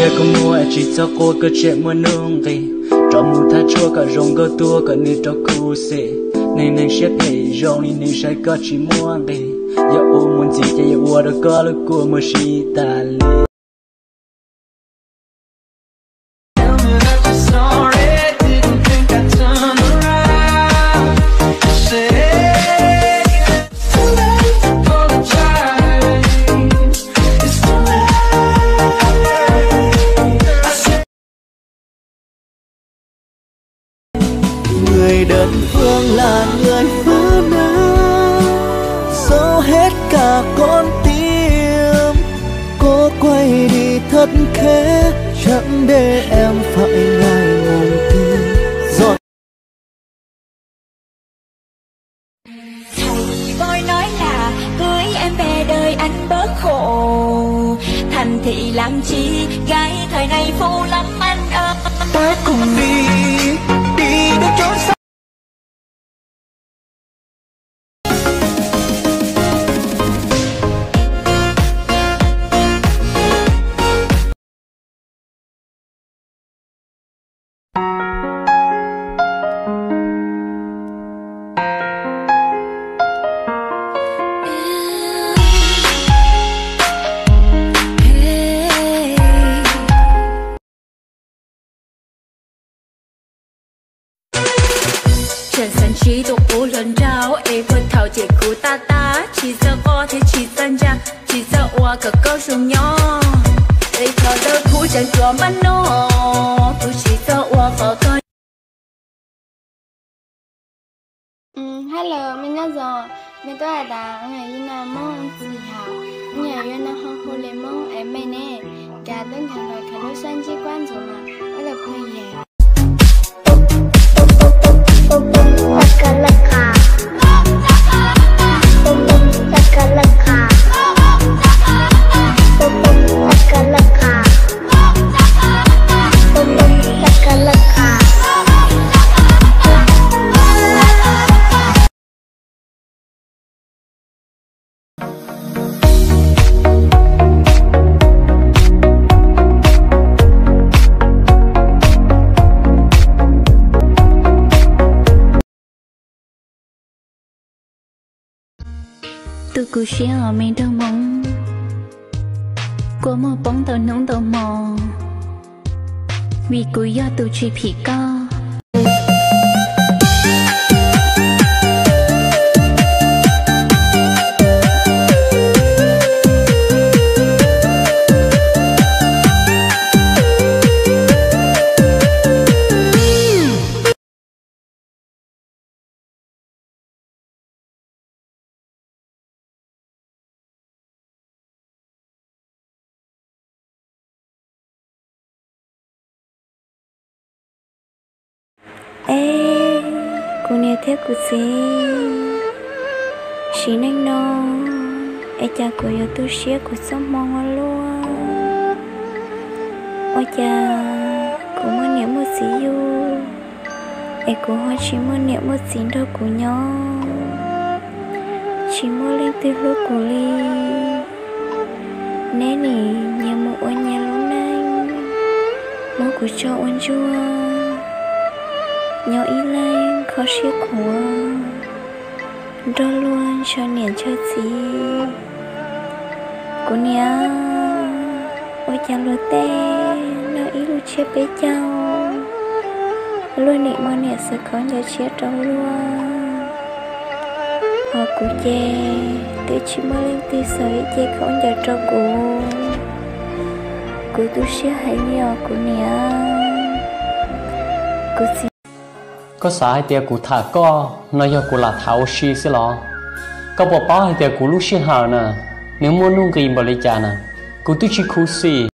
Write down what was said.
bé có mua chỉ cho cô cơ chuyện mua nông gì cho mua tha chua cả rong cơ tua cả nên cho cô sẽ nên nên xếp hệ rong nên sai có chỉ mua gì giờ ôm muốn gì cho giờ uo được có được cô mua xí ta li. Người đơn phương là người phá nát dẫu hết cả con tim. Cô quay đi thật khẽ chẳng để em phải ngại ngùng tim rồi. Thầy tôi nói là cưới em về đời anh bớt khổ, thành thị làm chi gái thời này phô lắm anh ơi. Ta cùng đi đến chỗ xa. Trần sân chỉ tục vô lần trao ấy vượt thảo chỉ của ta chỉ sợ có thể chỉ sân ra chỉ sợ qua cả câu dùng nhỏ ấy thở đôi cũ chẳng có mắt nó tôi chỉ sợ qua khó coi. Hello, mình là giò. Mình tôi là đã ngày như nào mong gì hảo. Nhà như nào không hồ lệ mong em mày nè. Cả đơn hàng lời cả đôi sân chỉ quan rồi mà. Đó là khơi dẻ. Laka. Tôi cứ share ở mình đâu mong có một bóng tàu nóng tàu mò vì cứ do tôi chỉ phỉ co. Ê, cô nghe theo cô xí nanh nó. Ê cha cô yêu tôi xía cô sống mong ở luôn. Ôi cha, cô muốn niệm một xí yêu. Ê cô hoa chỉ muốn niệm một xí đâu của nhau. Chỉ muốn lên từ lúc của ly. Nè nì, nhà một ở nhà lúc nanh. Mỗi của cho ôn chua nhỏ ý lên khó xếp của đó luôn cho niệm cho gì cô nhớ ôi chàng lô tê nó ý lưu chết bé cháu luôn niệm mà niệm sẽ có nhớ chết trong luôn họ cụ chê tự chỉ mới lên tư sở chê có nhớ trong cụ tôi sẽ hãy nhớ cô nhớ cô xin có sai tiền của thà có nói cho của là tháo xí xí lo có bỏ bao tiền của lúc xí hào nè nếu muốn nuôi cái bò lấy cha nè của tôi chỉ khu xí